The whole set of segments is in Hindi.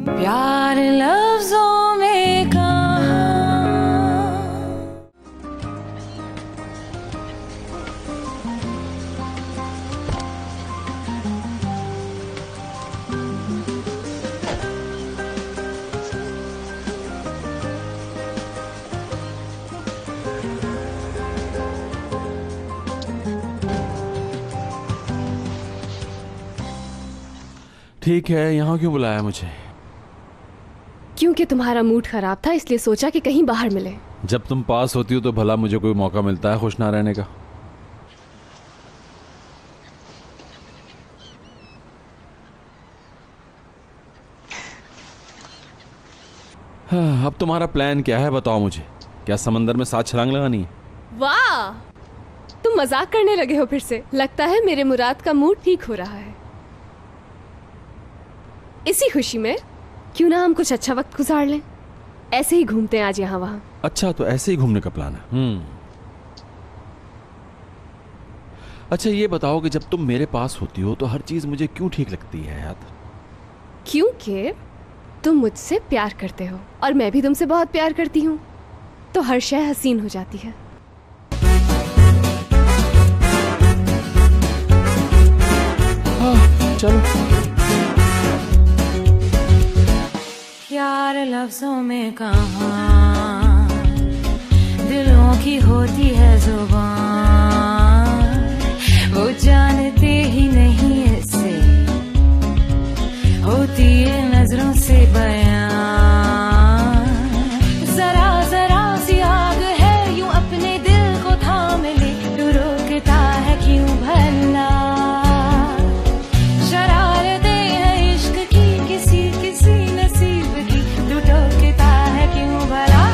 प्यार लफ्जों में कहा। ठीक है, यहाँ क्यों बुलाया मुझे? क्योंकि तुम्हारा मूड खराब था, इसलिए सोचा कि कहीं बाहर मिले। जब तुम पास होती हो तो भला मुझे कोई मौका मिलता है खुश ना रहने का? हाँ, अब तुम्हारा प्लान क्या है बताओ मुझे। क्या समंदर में साथ छलांग लगानी है? वाह, तुम मजाक करने लगे हो फिर से। लगता है मेरे मुराद का मूड ठीक हो रहा है। इसी खुशी में क्यों ना हम कुछ अच्छा वक्त गुजार लें। ऐसे ही घूमते हैं आज यहाँ वहाँ। अच्छा, तो ऐसे ही घूमने का प्लान है। अच्छा ये बताओ कि जब तुम मेरे पास होती हो तो हर चीज मुझे क्यों ठीक लगती है यार? क्योंकि तुम मुझसे प्यार करते हो और मैं भी तुमसे बहुत प्यार करती हूँ, तो हर शय हसीन हो जाती है। चलो। प्यार लफ्जों में कहा, दिलों की होती है जुबान, वो जानते ही नहीं इससे, होती है नजरों से बयां। जरा जरा सी आग है यूं अपने दिल को थाम ले, तू रोकता है क्यों भला? शरारतें हैं इश्क की किसी किसी नसीब की, तू टोकता है क्यों भला?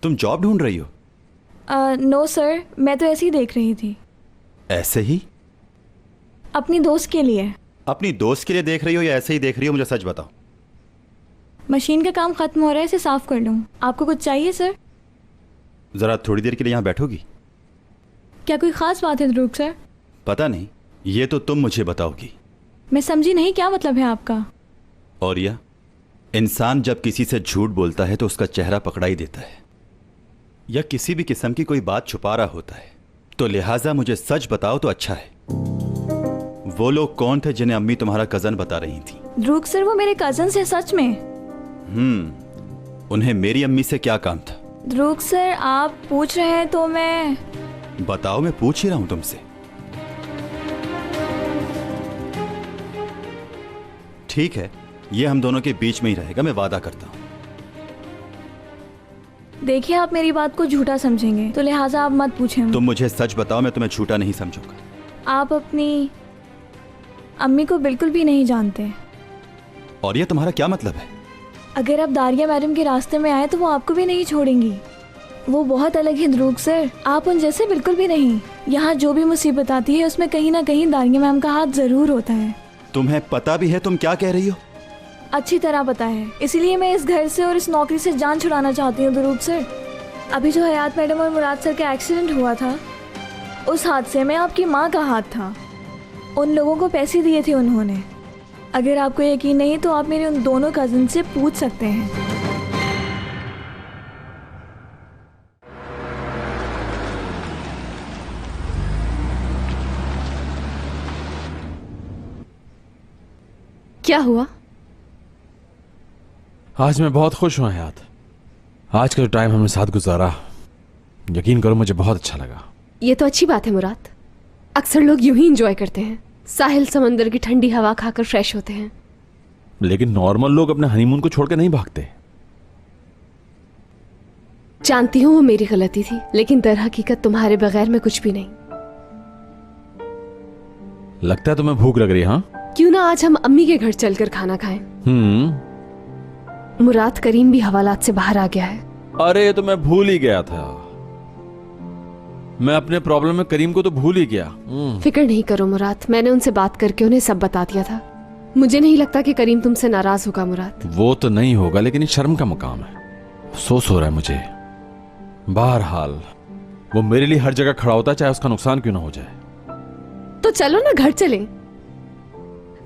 तुम जॉब ढूंढ रही हो? नो सर, मैं तो ऐसे ही देख रही थी। ऐसे ही? अपनी दोस्त के लिए। अपनी दोस्त के लिए देख रही हो या ऐसे ही देख रही हो? मुझे सच बताओ। मशीन का काम खत्म हो रहा है, इसे साफ कर लूँ। आपको कुछ चाहिए सर? जरा थोड़ी देर के लिए यहाँ बैठोगी? क्या कोई खास बात है ध्रुव सर? पता नहीं, ये तो तुम मुझे बताओगी। मैं समझी नहीं, क्या मतलब है आपका? और यह इंसान जब किसी से झूठ बोलता है तो उसका चेहरा पकड़ा ही देता है, या किसी भी किस्म की कोई बात छुपा रहा होता है तो लिहाजा मुझे सच बताओ तो अच्छा है। वो लोग कौन थे जिन्हें अम्मी तुम्हारा कजन बता रही थी? ध्रुव सर, वो मेरे कजन है सच में। उन्हें मेरी अम्मी से क्या काम था? ध्रुव सर, आप पूछ रहे हैं तो मैं बताओ, मैं पूछ ही रहा हूं तुमसे। ठीक है, ये हम दोनों के बीच में ही रहेगा, मैं वादा करता हूं। देखिए, आप मेरी बात को झूठा समझेंगे तो लिहाजा आप मत पूछें। तुम मुझे सच बताओ, मैं तुम्हें झूठा नहीं समझूंगा। आप अपनी अम्मी को बिल्कुल भी नहीं जानते। और ये तुम्हारा क्या मतलब है? अगर आप दारिया मैडम के रास्ते में आए तो वो आपको भी नहीं छोड़ेंगी। वो बहुत अलग है ध्रुव सर, आप उन जैसे बिल्कुल भी नहीं। यहाँ जो भी मुसीबत आती है उसमें कहीं ना कहीं दारिया मैम का हाथ जरूर होता है। तुम्हें पता भी है तुम क्या कह रही हो? अच्छी तरह पता है, इसीलिए मैं इस घर से और इस नौकरी से जान छुड़ाना चाहती हूँ ध्रुव सर। अभी जो हयात मैडम और मुराद सर का एक्सीडेंट हुआ था, उस हादसे में आपकी माँ का हाथ था। उन लोगों को पैसे दिए थे उन्होंने। अगर आपको यकीन नहीं तो आप मेरे उन दोनों कजिन से पूछ सकते हैं। क्या हुआ? आज मैं बहुत खुश हूं हयात। आज का जो टाइम हमने साथ गुजारा, यकीन करो मुझे बहुत अच्छा लगा। ये तो अच्छी बात है मुराद। अक्सर लोग यूं ही एंजॉय करते हैं, साहिल समंदर की ठंडी हवा खाकर फ्रेश होते हैं। लेकिन नॉर्मल लोग अपने हनीमून को छोड़ के नहीं भागते। जानती हूँ वो मेरी गलती थी, लेकिन दर हकीकत तुम्हारे बगैर मैं कुछ भी नहीं। लगता है तुम्हें भूख लग रही है? हाँ, क्यों ना आज हम अम्मी के घर चलकर खाना खाएं। मुराद, करीम भी हवालात से बाहर आ गया है। अरे ये तो मैं भूल ही गया था। मैं अपने प्रॉब्लम में करीम को तो भूल ही गया। फिक्र नहीं करो मुराद, मैंने उनसे बात करके उन्हें सब बता दिया था। मुझे नहीं लगता कि करीम तुमसे नाराज होगा मुराद। वो तो नहीं होगा, लेकिन ये शर्म का मुकाम है। अफसोस हो रहा है मुझे। बहरहाल वो मेरे लिए हर जगह खड़ा होता है, चाहे उसका नुकसान क्यों ना हो जाए। तो चलो ना घर चलें।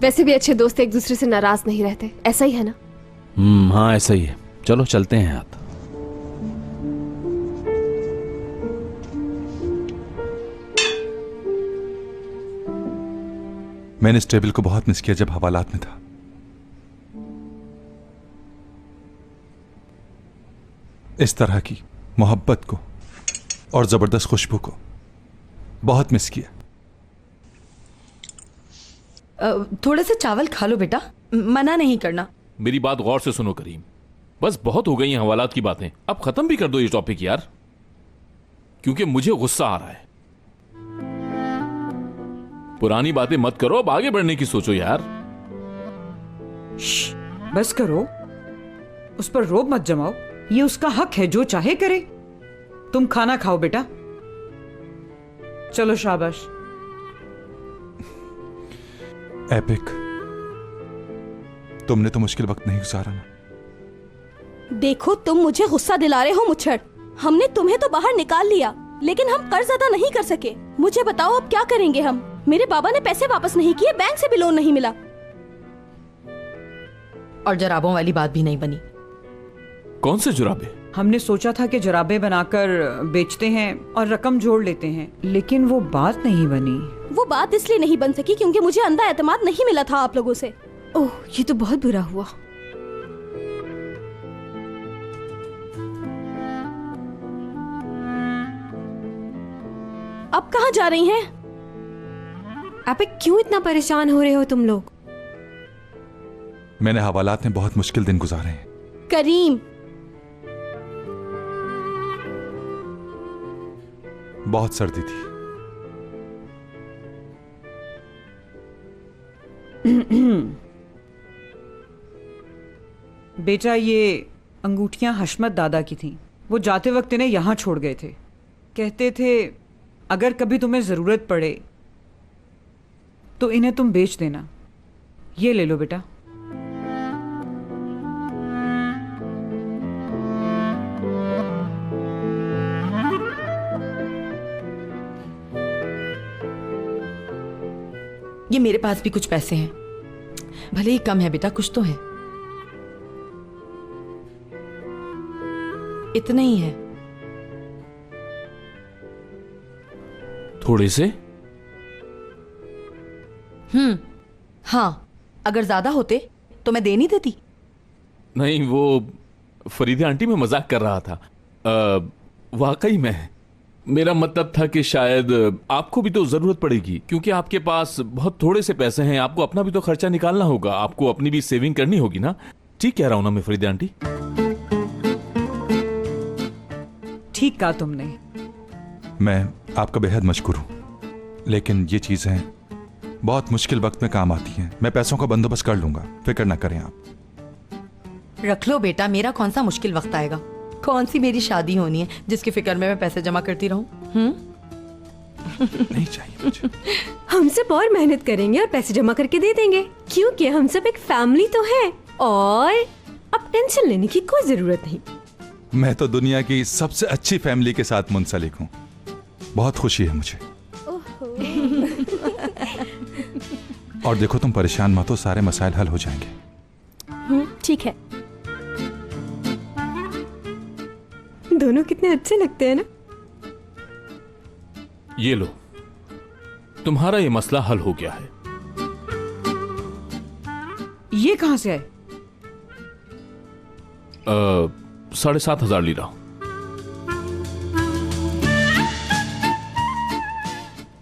वैसे भी अच्छे दोस्त एक दूसरे से नाराज नहीं रहते, ऐसा ही है ना? हाँ ऐसा ही है। चलो चलते हैं हाथ। मैंने इस टेबल को बहुत मिस किया जब हवालात में था। इस तरह की मोहब्बत को और जबरदस्त खुशबू को बहुत मिस किया। थोड़े से चावल खा लो बेटा, मना नहीं करना। मेरी बात गौर से सुनो करीम, बस बहुत हो गई हैं हवालात की बातें, अब खत्म भी कर दो ये टॉपिक यार, क्योंकि मुझे गुस्सा आ रहा है। पुरानी बातें मत करो, अब आगे बढ़ने की सोचो यार। बस करो, उस पर रोब मत जमाओ, ये उसका हक है, जो चाहे करे। तुम खाना खाओ बेटा, चलो शाबाश। एपिक, तुमने तो मुश्किल वक्त नहीं गुजारा ना। देखो, तुम मुझे गुस्सा दिला रहे हो मुच्छड़। हमने तुम्हें तो बाहर निकाल लिया, लेकिन हम कर्ज अदा नहीं कर सके। मुझे बताओ अब क्या करेंगे हम? मेरे बाबा ने पैसे वापस नहीं किए, बैंक से भी लोन नहीं मिला। और जराबों वाली बात भी नहीं बनी। कौन से जुराबे? हमने सोचा था कि जराबे बनाकर बेचते हैं और रकम जोड़ लेते हैं, लेकिन वो बात नहीं बनी। वो बात इसलिए नहीं बन सकी क्योंकि मुझे अंधा एतमाद नहीं मिला था आप लोगों से। ओह, ये तो बहुत बुरा हुआ। अब कहाँ जा रही हैं? एपिक, क्यों इतना परेशान हो रहे हो तुम लोग? मैंने हवालात में बहुत मुश्किल दिन गुजारे हैं। करीम, बहुत सर्दी थी। बेटा, ये अंगूठियां हशमत दादा की थीं। वो जाते वक्त इन्हें यहाँ छोड़ गए थे। कहते थे अगर कभी तुम्हें ज़रूरत पड़े तो इन्हें तुम बेच देना। ये ले लो बेटा। ये मेरे पास भी कुछ पैसे हैं, भले ही कम है बेटा, कुछ तो है। इतना ही है। थोड़े से? हाँ, अगर ज्यादा होते तो मैं दे नहीं देती। नहीं, वो फरीदा आंटी, मैं मजाक कर रहा था। वाकई में मेरा मतलब था कि शायद आपको भी तो जरूरत पड़ेगी, क्योंकि आपके पास बहुत थोड़े से पैसे हैं। आपको अपना भी तो खर्चा निकालना होगा, आपको अपनी भी सेविंग करनी होगी ना। ठीक कह रहा हूं ना मैं फरीदा आंटी? ठीक कहा तुमने। मैं आपका बेहद मशकूर हूं, लेकिन ये चीजें बहुत मुश्किल वक्त में काम आती हैं। मैं पैसों का बंदोबस्त कर लूंगा, फिक्र ना करें आप। रख लो बेटा, मेरा कौन सा मुश्किल वक्त आएगा। कौन सी मेरी शादी होनी है जिसकी फिक्र में मैं पैसे जमा करती रहूं? नहीं चाहिए मुझे। हम सब और मेहनत करेंगे और पैसे जमा करके दे देंगे, क्योंकि हम सब एक फैमिली तो है और अब टेंशन लेने की कोई जरूरत नहीं। मैं तो दुनिया की सबसे अच्छी फैमिली के साथ मुंसलिक हूँ। बहुत खुशी है मुझे। और देखो, तुम परेशान मत हो, सारे मसाइल हल हो जाएंगे। ठीक है। दोनों कितने अच्छे लगते हैं ना। ये लो, तुम्हारा ये मसला हल हो गया है। ये कहां से आए? 7,500 लीरा।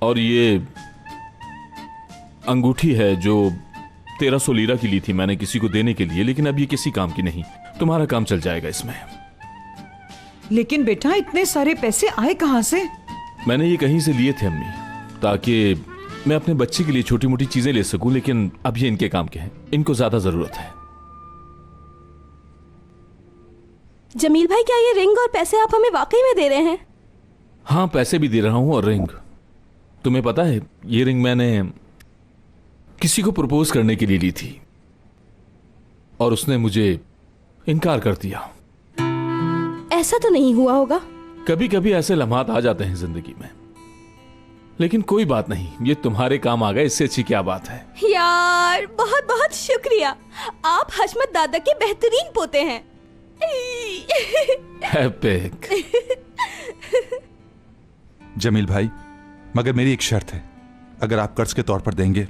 और ये अंगूठी है जो 1300 लीरा की ली थी मैंने किसी को देने के लिए, लेकिन अब ये किसी काम की नहीं। तुम्हारा काम चल जाएगा इसमें। लेकिन बेटा, इतने सारे पैसे आए कहां से? मैंने ये कहीं से लिए थे अम्मी, ताकि मैं अपने बच्चे के लिए छोटी मोटी चीजें ले सकूं, लेकिन अब ये इनके काम के हैं, इनको ज्यादा जरूरत है। जमील भाई, क्या ये रिंग और पैसे आप हमें वाकई में दे रहे हैं? हाँ, पैसे भी दे रहा हूं और रिंग। तुम्हें पता है, ये रिंग मैंने किसी को प्रपोज करने के लिए ली थी और उसने मुझे इनकार कर दिया। ऐसा तो नहीं हुआ होगा? कभी कभी ऐसे लम्हात आ जाते हैं जिंदगी में, लेकिन कोई बात नहीं, ये तुम्हारे काम आ गए, इससे अच्छी क्या बात है। यार, बहुत बहुत शुक्रिया। आप हशमत दादा के बेहतरीन पोते हैं। एपिक। जमील भाई, मगर मेरी एक शर्त है, अगर आप कर्ज के तौर पर देंगे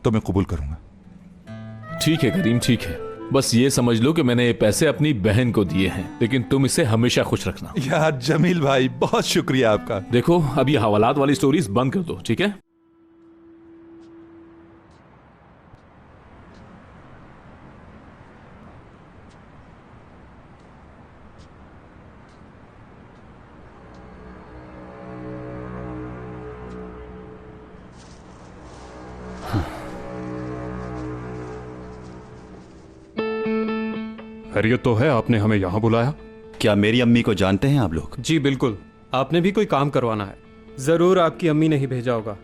तो मैं कबूल करूंगा। ठीक है करीम, ठीक है। बस ये समझ लो कि मैंने ये पैसे अपनी बहन को दिए हैं, लेकिन तुम इसे हमेशा खुश रखना। यार जमील भाई, बहुत शुक्रिया आपका। देखो, अब ये हवालात वाली स्टोरीज बंद कर दो, ठीक है? खैरियत तो है, आपने हमें यहाँ बुलाया? क्या मेरी अम्मी को जानते हैं आप लोग? जी बिल्कुल, आपने भी कोई काम करवाना है। जरूर आपकी अम्मी ने ही भेजा होगा।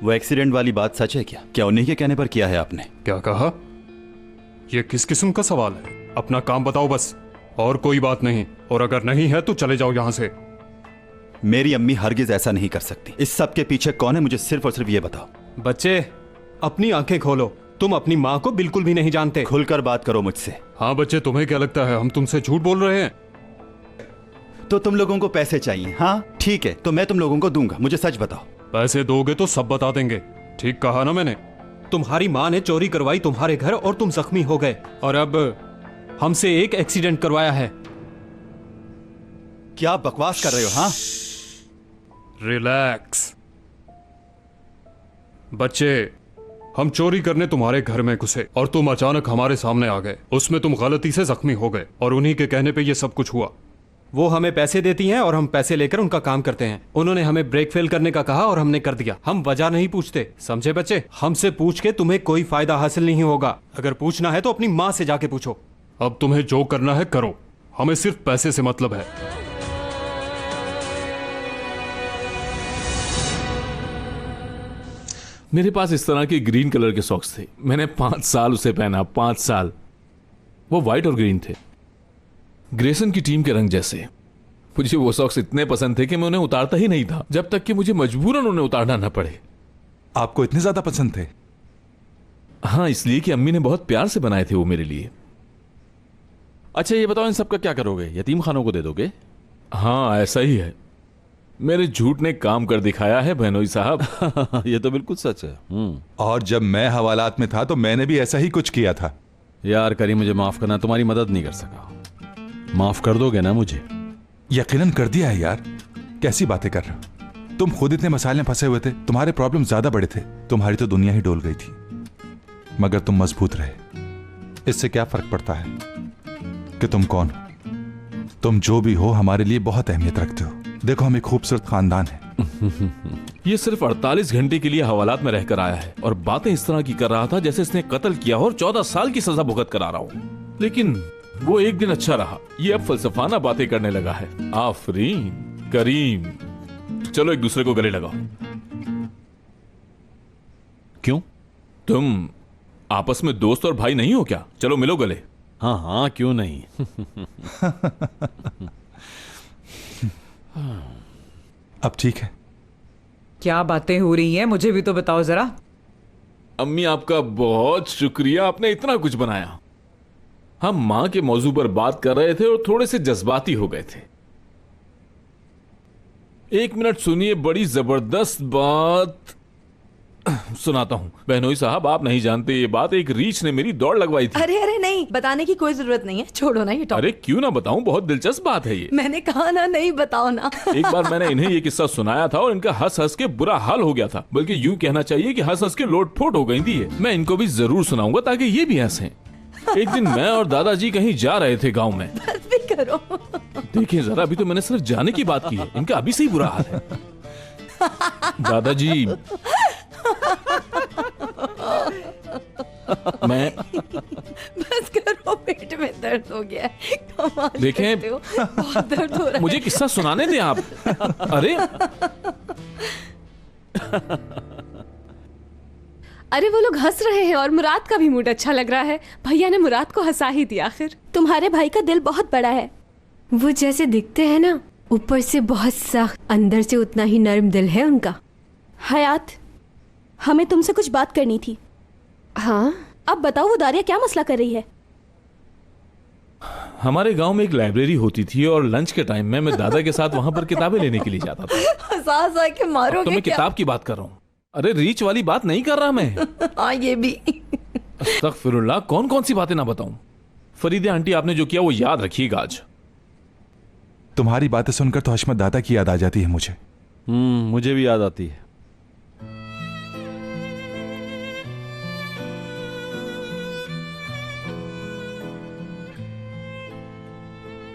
वो एक्सीडेंट वाली बात सच है क्या? क्या उन्हीं के कहने पर किया है आपने? क्या कहा? यह किस किस्म का सवाल है? अपना काम बताओ बस, और कोई बात नहीं। और अगर नहीं है तो चले जाओ यहाँ से। मेरी अम्मी हरगिज ऐसा नहीं कर सकती। इस सब के पीछे कौन है, मुझे सिर्फ और सिर्फ ये बताओ। बच्चे, अपनी आंखें खोलो। तुम अपनी माँ को बिल्कुल भी नहीं जानते। खुलकर बात करो मुझसे। हाँ बच्चे, तुम्हें क्या लगता है हम तुमसे झूठ बोल रहे हैं? तो तुम लोगों को पैसे चाहिए? हाँ ठीक है, तो मैं तुम लोगों को दूंगा। मुझे सच बताओ। पैसे दोगे तो सब बता देंगे। ठीक कहा ना मैंने? तुम्हारी माँ ने चोरी करवाई तुम्हारे घर और तुम जख्मी हो गए, और अब हमसे एक एक्सीडेंट करवाया है। क्या बकवास कर रहे हो? हाँ, रिलैक्स बच्चे। हम चोरी करने तुम्हारे घर में घुसे और तुम अचानक हमारे सामने आ गए। उसमें तुम गलती से जख्मी हो गए और उन्हीं के कहने पे ये सब कुछ हुआ। वो हमें पैसे देती हैं और हम पैसे लेकर उनका काम करते हैं। उन्होंने हमें ब्रेक फेल करने का कहा और हमने कर दिया। हम वजह नहीं पूछते, समझे बच्चे? हमसे पूछ के तुम्हें कोई फायदा हासिल नहीं होगा। अगर पूछना है तो अपनी माँ से जाके पूछो। अब तुम्हें जो करना है करो, हमें सिर्फ पैसे से मतलब है। मेरे पास इस तरह के ग्रीन कलर के सॉक्स थे, मैंने 5 साल उसे पहना। 5 साल। वो व्हाइट और ग्रीन थे, ग्रेसन की टीम के रंग जैसे। मुझे वो सॉक्स इतने पसंद थे कि मैं उन्हें उतारता ही नहीं था, जब तक कि मुझे मजबूरन उन्हें उतारना न पड़े। आपको इतने ज्यादा पसंद थे? हाँ, इसलिए कि अम्मी ने बहुत प्यार से बनाए थे वो मेरे लिए। अच्छा ये बताओ, इन सब का क्या करोगे? यतीम खानों को दे दोगे? हाँ ऐसा ही है। मेरे झूठ ने काम कर दिखाया है बहनोई साहब। ये तो बिल्कुल सच है। और जब मैं हवालात में था तो मैंने भी ऐसा ही कुछ किया था। यार करीम, मुझे माफ करना, तुम्हारी मदद नहीं कर सका। माफ कर दोगे ना मुझे? यकीनन कर दिया है यार, कैसी बातें कर रहे हो तुम? खुद इतने मसाले में फंसे हुए थे, तुम्हारे प्रॉब्लम ज्यादा बड़े थे, तुम्हारी तो दुनिया ही डोल गई थी, मगर तुम मजबूत रहे। इससे क्या फर्क पड़ता है कि तुम कौन हो? तुम जो भी हो हमारे लिए बहुत अहमियत रखते हो। देखो, हम एक खूबसूरत खानदान है। ये सिर्फ 48 घंटे के लिए हवालात में रहकर आया है और बातें इस तरह की कर रहा था जैसे इसने कत्ल किया हो और 14 साल की सजा भुगत कर आ रहा हूँ। लेकिन वो एक दिन अच्छा रहा, ये अब फलसफाना बातें करने लगा है। आफरीन करीम, चलो एक दूसरे को गले लगाओ। क्यों? तुम आपस में दोस्त और भाई नहीं हो क्या? चलो मिलो गले। हाँ हाँ, क्यों नहीं। अब ठीक है। क्या बातें हो रही हैं, मुझे भी तो बताओ जरा। अम्मी आपका बहुत शुक्रिया, आपने इतना कुछ बनाया। हम मां के मौजू पर बात कर रहे थे और थोड़े से जज्बाती हो गए थे। एक मिनट सुनिए, बड़ी जबरदस्त बात सुनाता हूं। बहनोई साहब, आप नहीं जानते ये बात, एक रीछ ने मेरी दौड़ लगवाई थी। अरे अरे नहीं, बताने की कोई जरूरत नहीं है, छोड़ो ना ये टॉपिक। अरे क्यों ना बताऊं, बहुत दिलचस्प बात है ये। मैंने कहा ना नहीं बताओ ना। एक बार मैंने इन्हें ये किस्सा सुनाया था और इनका हंस हंस के बुरा हाल हो गया था, बल्कि यूं कहना चाहिए कि हंस हंस के लोटपोट हो गई थी ये। मैं इनको भी जरूर सुनाऊंगा ताकि ये भी हंसें। एक दिन मैं और दादाजी कहीं जा रहे थे गाँव में। बस भी करो। देखिए जरा, अभी तो मैंने सिर्फ जाने की बात की है, इनका अभी से ही बुरा हाल है। दादाजी, मैं बस करो, पेट में दर्द हो गया है। कमाल देखें, करते हो, बहुत दर्द हो रहा है। मुझे किस्सा सुनाने दें आप। अरे अरे वो लोग हंस रहे हैं और मुराद का भी मूड अच्छा लग रहा है। भैया ने मुराद को हंसा ही दिया। आखिर तुम्हारे भाई का दिल बहुत बड़ा है। वो जैसे दिखते हैं ना, ऊपर से बहुत सख्त, अंदर से उतना ही नर्म दिल है उनका। हयात, हमें तुमसे कुछ बात करनी थी। हाँ? अब बताओ, वो दारिया क्या मसला कर रही है? हमारे गांव में एक लाइब्रेरी होती थी और लंच के टाइम में मैं दादा के साथ वहां पर किताबें लेने के लिए जाता था। हंसा हंसा के मारोगे तो मैं क्या? किताब की बात कर रहा हूँ। अरे रीच वाली बात नहीं कर रहा मैं। हाँ, ये भी। अस्तगफिरुल्लाह, कौन कौन सी बातें ना बताऊं। फरीदे आंटी, आपने जो किया वो याद रखिएगा आज। तुम्हारी बातें सुनकर तो हशमत दादा की याद आ जाती है मुझे। मुझे भी याद आती है।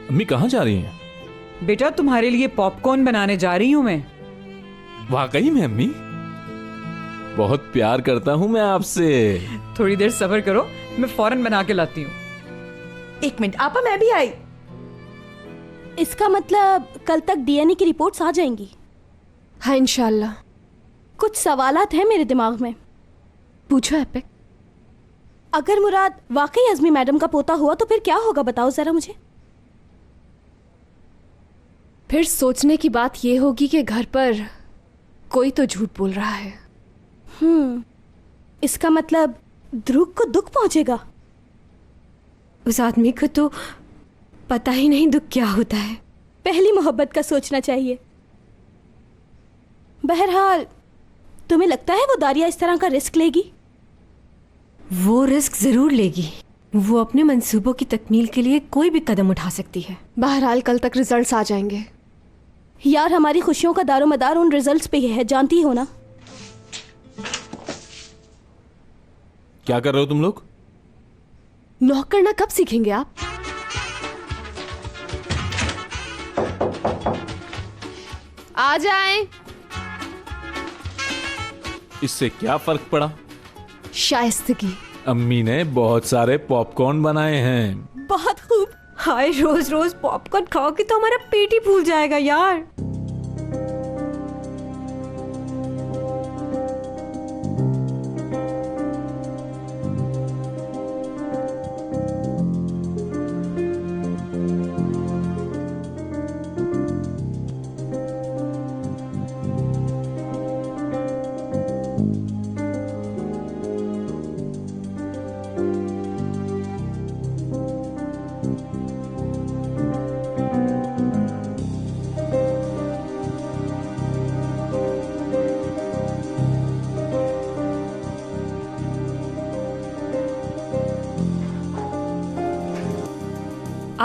अम्मी कहाँ जा रही हैं? बेटा, तुम्हारे लिए पॉपकॉर्न बनाने जा रही हूं मैं। वाकई में अम्मी, बहुत प्यार करता हूं मैं आपसे। थोड़ी देर सब्र करो, मैं फौरन बना के लाती हूँ। एक मिनट आपा, मैं भी आई। इसका मतलब कल तक डीएनए की रिपोर्ट्स आ जाएंगी? हाँ इंशाल्लाह। कुछ सवालात हैं मेरे दिमाग में। पूछो एपिक। अगर मुराद वाकई अज़मी मैडम का पोता हुआ तो फिर क्या होगा, बताओ जरा मुझे। फिर सोचने की बात ये होगी कि घर पर कोई तो झूठ बोल रहा है। इसका मतलब ध्रुव को दुख पहुंचेगा। उस आदमी को तो पता ही नहीं दुख क्या होता है। पहली मोहब्बत का सोचना चाहिए। बहरहाल, तुम्हें लगता है वो दारिया इस तरह का रिस्क लेगी? वो रिस्क जरूर लेगी। वो अपने मंसूबों की तकमील के लिए कोई भी कदम उठा सकती है। बहरहाल कल तक रिजल्ट्स आ जाएंगे। यार, हमारी खुशियों का दारोमदार उन रिजल्ट्स पे ही है, जानती हो ना। क्या कर रहे हो तुम लोग? नॉक करना कब सीखेंगे आप? आ जाएं। इससे क्या फर्क पड़ा? शाइस्तगी। अम्मी ने बहुत सारे पॉपकॉर्न बनाए हैं। बहुत खूब। हाय, रोज रोज पॉपकॉर्न खाओगे तो हमारा पेट ही फूल जाएगा यार।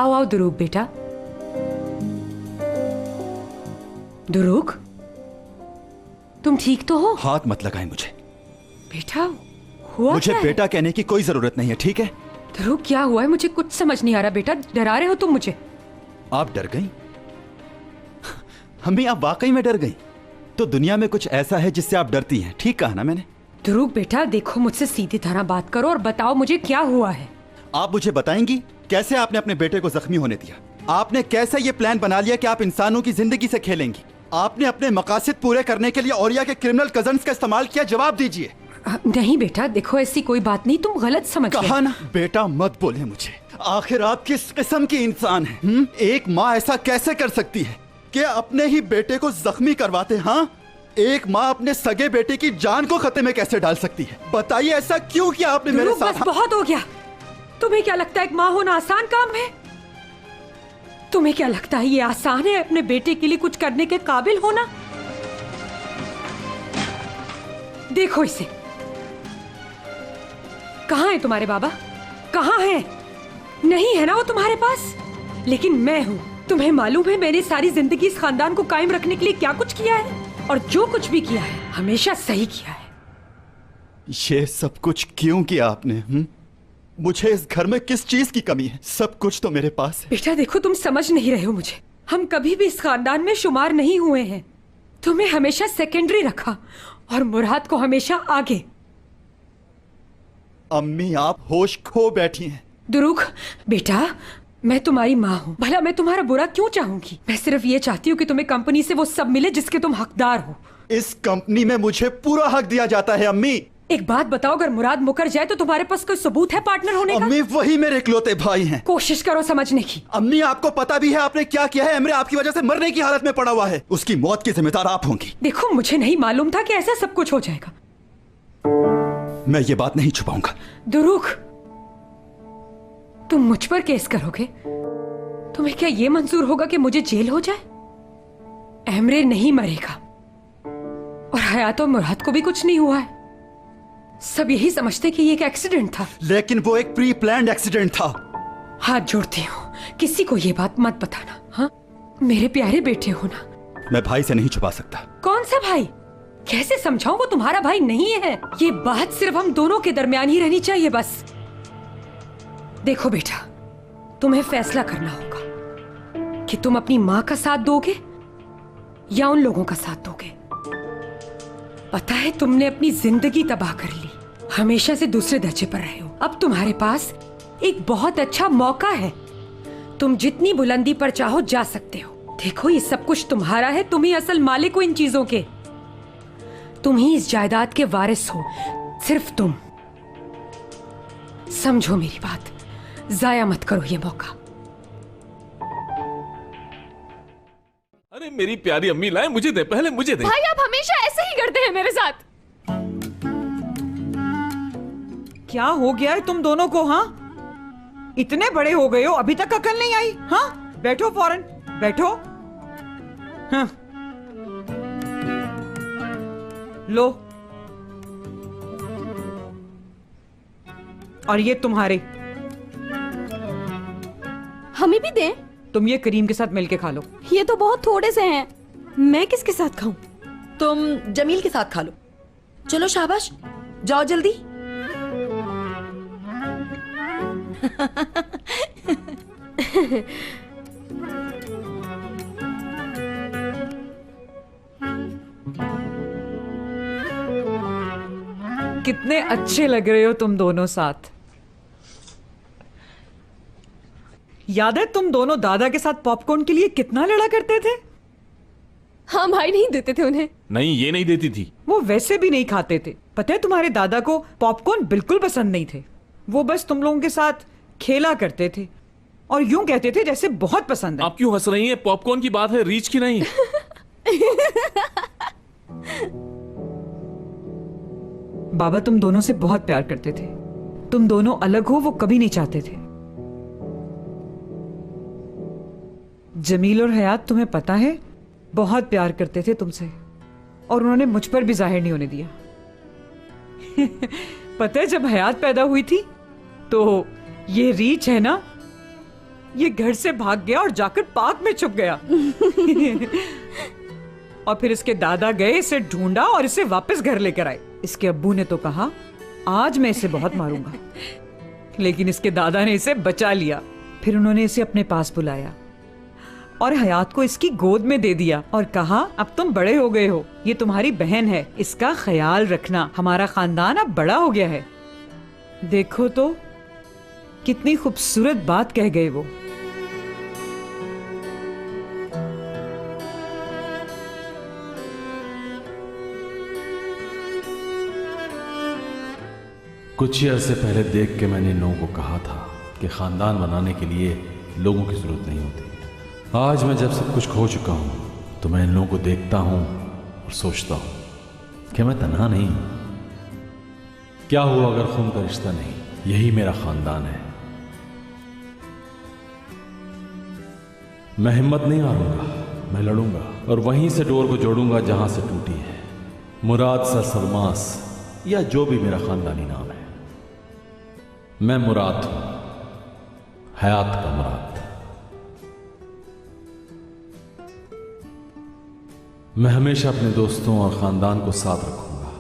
आओ आओ दुरूक बेटा। दुरूक, तुम ठीक तो हो? हाथ मत लगाएं मुझे। बेटा हुआ मुझे क्या है? बेटा कहने की कोई जरूरत नहीं है, ठीक है? दुरूक क्या हुआ है? मुझे कुछ समझ नहीं आ रहा बेटा। डरा रहे हो तुम मुझे? आप डर गई? अम्मी आप वाकई में डर गई? तो दुनिया में कुछ ऐसा है जिससे आप डरती हैं, ठीक कहा ना मैंने? दुरूक बेटा देखो, मुझसे सीधी तरह बात करो और बताओ मुझे क्या हुआ है। आप मुझे बताएंगी कैसे आपने अपने बेटे को जख्मी होने दिया? आपने कैसे ये प्लान बना लिया कि आप इंसानों की जिंदगी से खेलेंगी? आपने अपने मकासद पूरे करने के लिए औरिया के क्रिमिनल कजन्स का इस्तेमाल किया, जवाब दीजिए। नहीं बेटा देखो, ऐसी कोई बात नहीं, तुम गलत समझ गए। कहा ना बेटा मत बोले मुझे। आखिर आप किस किस्म की इंसान हैं? एक माँ ऐसा कैसे कर सकती है कि अपने ही बेटे को जख्मी करवाते? हाँ, एक माँ अपने सगे बेटे की जान को खतरे में कैसे डाल सकती है? बताइए ऐसा क्यों किया आपने मेरे साथ? बस बहुत हो गया। तुम्हें क्या लगता है एक माँ होना आसान काम है? तुम्हें क्या लगता है ये आसान है अपने बेटे के लिए कुछ करने के काबिल होना? देखो इसे, कहाँ है तुम्हारे बाबा? कहाँ है? नहीं है ना वो तुम्हारे पास? लेकिन मैं हूं। तुम्हें मालूम है मैंने सारी जिंदगी इस खानदान को कायम रखने के लिए क्या कुछ किया है, और जो कुछ भी किया है हमेशा सही किया है। ये सब कुछ क्यों किया आपने? मुझे इस घर में किस चीज की कमी है? सब कुछ तो मेरे पास है। बेटा देखो, तुम समझ नहीं रहे हो मुझे। हम कभी भी इस खानदान में शुमार नहीं हुए हैं। तुम्हें हमेशा सेकेंडरी रखा और मुराद को हमेशा आगे। अम्मी आप होश खो बैठी हैं। दुरूक बेटा, मैं तुम्हारी माँ हूँ, भला मैं तुम्हारा बुरा क्यों चाहूंगी? मैं सिर्फ ये चाहती हूँ कि तुम्हें कंपनी से वो सब मिले जिसके तुम हकदार हो। इस कंपनी में मुझे पूरा हक दिया जाता है। अम्मी एक बात बताओ, अगर मुराद मुकर जाए तो तुम्हारे पास कोई सबूत है पार्टनर होने का? अम्मी वही मेरे इकलौते भाई हैं। कोशिश करो समझने की। अम्मी आपको पता भी है आपने क्या किया है? एमरे आपकी वजह से मरने की हालत में पड़ा हुआ है। उसकी मौत की जिम्मेदार आप होंगी। देखो मुझे नहीं मालूम था कि ऐसा सब कुछ हो जाएगा। मैं ये बात नहीं छुपाऊंगा। दुरूक, तुम मुझ पर केस करोगे? तुम्हें क्या ये मंजूर होगा कि मुझे जेल हो जाए? एमरे नहीं मरेगा और हयात और मुराद को भी कुछ नहीं हुआ है। सब यही समझते कि ये एक एक्सीडेंट था, लेकिन वो एक प्री प्लान्ड एक्सीडेंट था। हाथ जोड़ती हूँ, किसी को ये बात मत बताना। हाँ, मेरे प्यारे बेटे हो ना। मैं भाई से नहीं छुपा सकता। कौन सा भाई? कैसे समझाऊं? वो तुम्हारा भाई नहीं है। ये बात सिर्फ हम दोनों के दरमियान ही रहनी चाहिए बस। देखो बेटा, तुम्हें फैसला करना होगा कि तुम अपनी माँ का साथ दोगे या उन लोगों का साथ दोगे। पता है तुमने अपनी जिंदगी तबाह कर ली, हमेशा से दूसरे दर्जे पर रहे हो। अब तुम्हारे पास एक बहुत अच्छा मौका है, तुम जितनी बुलंदी पर चाहो जा सकते हो। देखो ये सब कुछ तुम्हारा है, तुम ही असल मालिक हो इन चीजों के। तुम ही इस जायदाद के वारिस हो, सिर्फ तुम। समझो मेरी बात, जाया मत करो ये मौका। अरे मेरी प्यारी अम्मी, लाए मुझे दे, पहले मुझे दे। भाई आप हमेशा ऐसे ही करते हैं मेरे साथ। क्या हो गया है तुम दोनों को? हाँ, इतने बड़े हो गए हो, अभी तक अकल नहीं आई? हाँ, बैठो फौरन बैठो। हाँ, लो, और ये तुम्हारे। हमें भी दें। तुम ये करीम के साथ मिलके खा लो। ये तो बहुत थोड़े से हैं। मैं किसके साथ खाऊं? तुम जमील के साथ खा लो। चलो शाबाश, जाओ जल्दी। कितने अच्छे लग रहे हो तुम दोनों साथ। याद है तुम दोनों दादा के साथ पॉपकॉर्न के लिए कितना लड़ा करते थे? हाँ भाई, नहीं देते थे उन्हें। नहीं, ये नहीं देती थी। वो वैसे भी नहीं खाते थे। पता है तुम्हारे दादा को पॉपकॉर्न बिल्कुल पसंद नहीं थे। वो बस तुम लोगों के साथ खेला करते थे और यूं कहते थे जैसे बहुत पसंद है। आप क्यों हंस रही हैं? पॉपकॉर्न की बात है, रीच की नहीं। बाबा तुम दोनों से बहुत प्यार करते थे। तुम दोनों अलग हो वो कभी नहीं चाहते थे। जमील और हयात तुम्हें पता है बहुत प्यार करते थे तुमसे, और उन्होंने मुझ पर भी जाहिर नहीं होने दिया। पता है जब हयात पैदा हुई थी तो ये रीच है ना, ये घर से भाग गया और जाकर पार्क में छुप गया। और फिर इसके दादा गए, इसे ढूंढा और इसे वापस घर लेकर आए। इसके अब्बू ने तो कहा आज मैं इसे बहुत मारूंगा, लेकिन इसके दादा ने इसे बचा लिया। फिर उन्होंने इसे अपने पास बुलाया और हयात को इसकी गोद में दे दिया और कहा अब तुम बड़े हो गए हो, ये तुम्हारी बहन है, इसका ख्याल रखना, हमारा खानदान अब बड़ा हो गया है। देखो तो कितनी खूबसूरत बात कह गए वो। कुछ ही अरसे पहले देख के मैंने इन लोगों को कहा था कि खानदान बनाने के लिए लोगों की जरूरत नहीं होती। आज मैं जब सब कुछ खो चुका हूं तो मैं इन लोगों को देखता हूं और सोचता हूं कि मैं तन्हा नहीं हूं। क्या हुआ अगर खून का रिश्ता नहीं, यही मेरा खानदान है। मैं हिम्मत नहीं हारूंगा, मैं लड़ूंगा और वहीं से डोर को जोड़ूंगा जहां से टूटी है। मुराद सर सलमास या जो भी मेरा खानदानी नाम है, मैं मुराद हूं, हयात का मुराद। मैं हमेशा अपने दोस्तों और खानदान को साथ रखूंगा।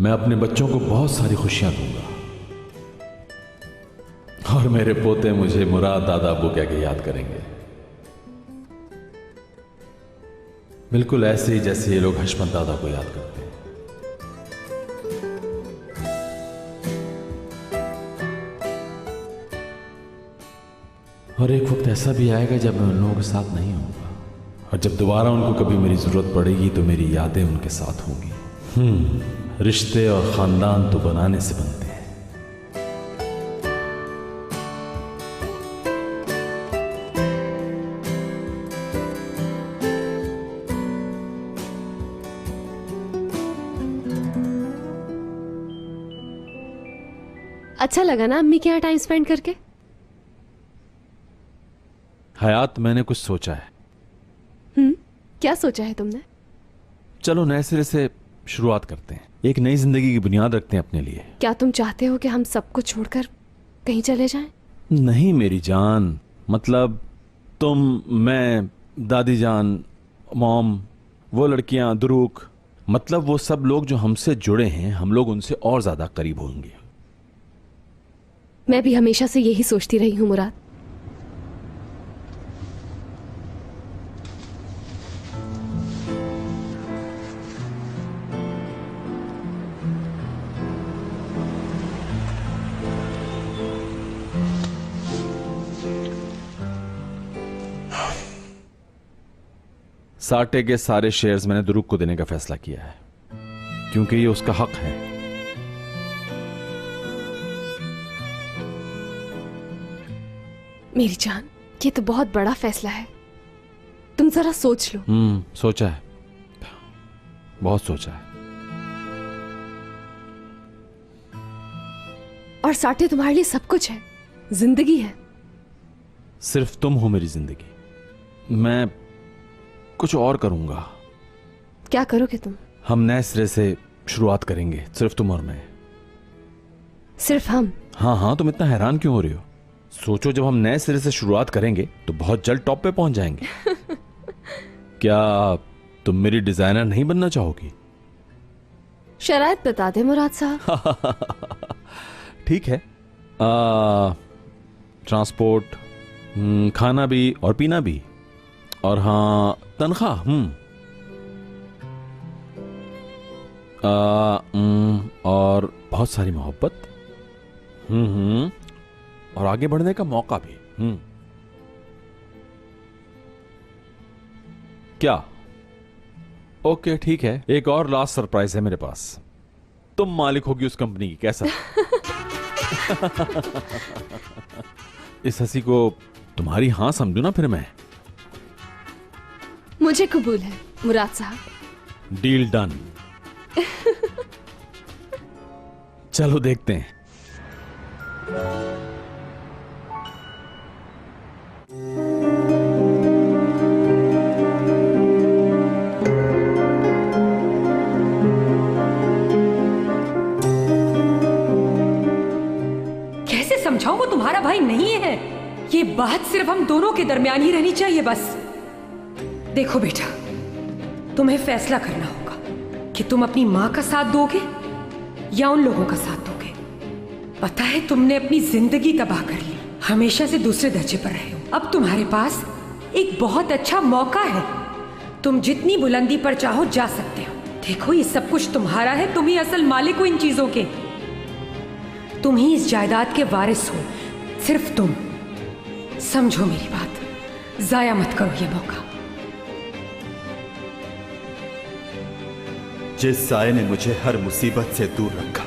मैं अपने बच्चों को बहुत सारी खुशियां दूंगा और मेरे पोते मुझे मुराद दादा अब्बू कह के याद करेंगे, बिल्कुल ऐसे ही जैसे ये लोग हशमत दादा को याद करते हैं। और एक वक्त ऐसा भी आएगा जब मैं उन लोगों के साथ नहीं होऊंगा, और जब दोबारा उनको कभी मेरी जरूरत पड़ेगी तो मेरी यादें उनके साथ होंगी। रिश्ते और खानदान तो बनाने से बनते हैं। अच्छा लगा ना अम्मी के यहाँ टाइम स्पेंड करके? हयात, मैंने कुछ सोचा है। क्या सोचा है तुमने? चलो नए सिरे से शुरुआत करते हैं, एक नई जिंदगी की बुनियाद रखते हैं अपने लिए। क्या तुम चाहते हो कि हम सब कुछ छोड़कर कहीं चले जाएं? नहीं मेरी जान, मतलब तुम, मैं, दादी जान, मॉम, वो लड़कियां, दुरूक, मतलब वो सब लोग जो हमसे जुड़े हैं, हम लोग उनसे और ज्यादा करीब होंगे। मैं भी हमेशा से यही सोचती रही हूं मुराद। साटे के सारे शेयर्स मैंने दुरूक को देने का फैसला किया है, क्योंकि ये उसका हक है। मेरी जान, ये तो बहुत बड़ा फैसला है, तुम जरा सोच लो। सोचा है, बहुत सोचा है। और साटे तुम्हारे लिए सब कुछ है, जिंदगी है। सिर्फ तुम हो मेरी जिंदगी। मैं कुछ और करूंगा। क्या करोगे तुम? हम नए सिरे से शुरुआत करेंगे, सिर्फ तुम और मैं। सिर्फ हम? हाँ, तुम इतना हैरान क्यों हो रही हो? सोचो, जब हम नए सिरे से शुरुआत करेंगे तो बहुत जल्द टॉप पे पहुंच जाएंगे। क्या तुम मेरी डिजाइनर नहीं बनना चाहोगी? शराइत बता दे मुराद साहब। ठीक है, ट्रांसपोर्ट, खाना भी और पीना भी, और हाँ तनख्वाह, और बहुत सारी मोहब्बत, और आगे बढ़ने का मौका भी। क्या? ओके ठीक है, एक और लास्ट सरप्राइज है मेरे पास। तुम मालिक होगी उस कंपनी की, कैसा? इस हंसी को तुम्हारी हां समझू ना फिर मैं। मुझे कबूल है मुराद साहब। Deal done. चलो देखते हैं। ये बात सिर्फ हम दोनों के दरमियान ही रहनी चाहिए बस। देखो बेटा, तुम्हें फैसला करना होगा कि तुम अपनी माँ का साथ दोगे या उन लोगों का साथ दोगे। पता है, तुमने अपनी जिंदगी तबाह कर ली, हमेशा से दूसरे दर्जे पर रहे हो। अब तुम्हारे पास एक बहुत अच्छा मौका है, तुम जितनी बुलंदी पर चाहो जा सकते हो। देखो, ये सब कुछ तुम्हारा है, तुम ही असल मालिक हो इन चीजों के, तुम ही इस जायदाद के वारिस हो, सिर्फ तुम। समझो मेरी बात, जाया मत करो ये मौका। जिस साए ने मुझे हर मुसीबत से दूर रखा,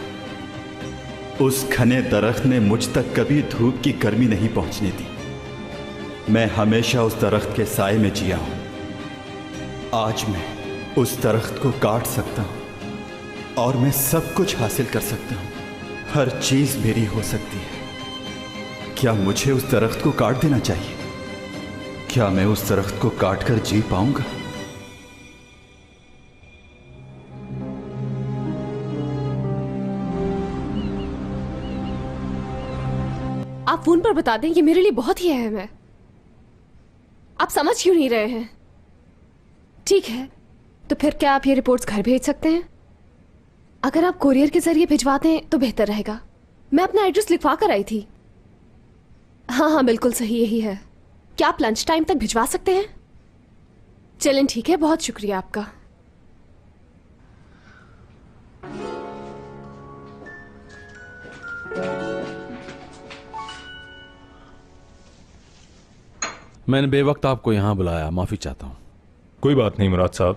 उस घने दरख्त ने मुझ तक कभी धूप की गर्मी नहीं पहुंचने दी। मैं हमेशा उस दरख्त के साए में जिया हूं। आज मैं उस दरख्त को काट सकता हूं और मैं सब कुछ हासिल कर सकता हूं। हर चीज मेरी हो सकती है। क्या मुझे उस दरख्त को काट देना चाहिए? क्या मैं उस दरख्त को काट कर जी पाऊंगा? आप फोन पर बता दें, ये मेरे लिए बहुत ही अहम है। आप समझ क्यों नहीं रहे हैं? ठीक है, तो फिर क्या आप ये रिपोर्ट्स घर भेज सकते हैं? अगर आप कोरियर के जरिए भिजवा दें तो बेहतर रहेगा। मैं अपना एड्रेस लिखवा कर आई थी। हाँ, बिल्कुल सही यही है। क्या आप लंच टाइम तक भिजवा सकते हैं? चलें, ठीक है, बहुत शुक्रिया आपका। मैंने बेवक्त आपको यहां बुलाया, माफी चाहता हूं। कोई बात नहीं मुराद साहब।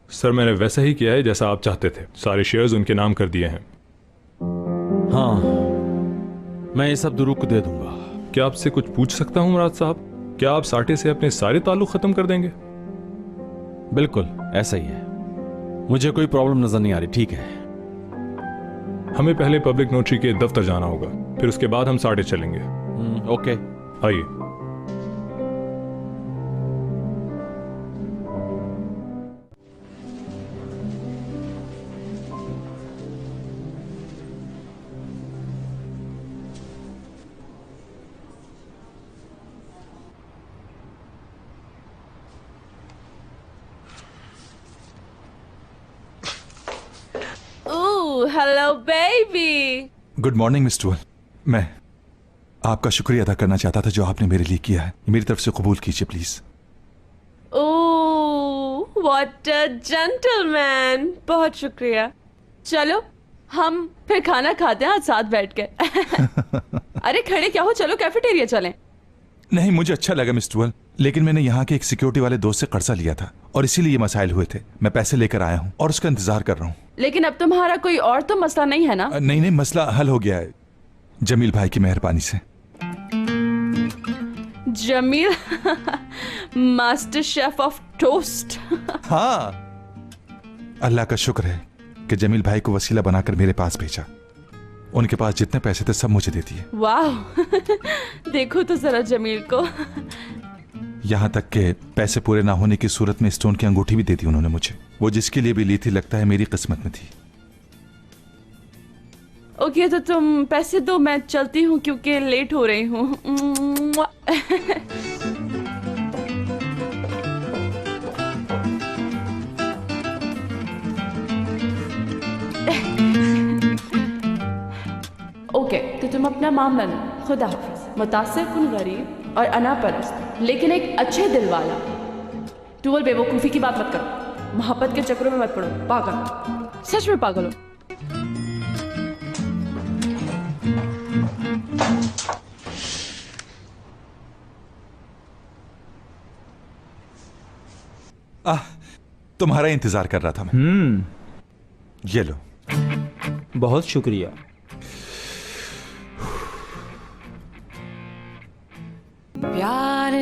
सर, मैंने वैसा ही किया है जैसा आप चाहते थे। सारे शेयर्स उनके नाम कर दिए हैं। हाँ, मैं ये सब दुरूक को दे दूंगा। क्या आपसे कुछ पूछ सकता हूं मुराद साहब? क्या आप साटे से अपने सारे ताल्लुक खत्म कर देंगे? बिल्कुल ऐसा ही है, मुझे कोई प्रॉब्लम नजर नहीं आ रही। ठीक है, हमें पहले पब्लिक नोटरी के दफ्तर जाना होगा, फिर उसके बाद हम साटे चलेंगे। ओके, आइए। Hello baby. Good morning miss dual. मैं आपका शुक्रिया अदा करना चाहता था जो आपने मेरे लिए किया है। मेरी तरफ से कबूल कीजिए please. Oh, what a gentleman. बहुत शुक्रिया। चलो हम फिर खाना खाते हैं आज साथ बैठ के। अरे खड़े क्या हो, चलो कैफेटेरिया चलें। नहीं, मुझे अच्छा लगा मिस टूअल, लेकिन मैंने यहाँ के एक सिक्योरिटी वाले दोस्त से कर्जा लिया था और इसीलिए ये मसाइल हुए थे। मैं पैसे लेकर आया हूँ और उसका इंतजार कर रहा हूँ। लेकिन अब तुम्हारा कोई और तो मसला नहीं है ना? नहीं, मसला हल हो गया है जमील भाई की मेहरबानी से। Jameel master chef of toast. हाँ, अल्लाह का शुक्र है कि जमील भाई को वसीला बनाकर मेरे पास भेजा। उनके पास जितने पैसे थे सब मुझे दे दिए। वाह। देखो तो जरा जमील को। यहाँ तक के पैसे पूरे ना होने की सूरत में स्टोन की अंगूठी भी दे दी उन्होंने मुझे। वो जिसके लिए भी ली थी, लगता है मेरी किस्मत में थी। ओके, तो तुम पैसे दो, मैं चलती हूँ क्योंकि लेट हो रही हूँ। ओके, तो तुम अपना मामला लो। खुदा हाफिज। मुतासिर कुन गरीब और अना परस्त, लेकिन एक अच्छे दिल वाला। टूवल बेवकूफ़ी की बात मत करो, मोहब्बत के चक्रों में मत पड़ो। पागल, सच में पागल हो। तुम्हारा इंतजार कर रहा था मैं। ये लो। बहुत शुक्रिया। प्यार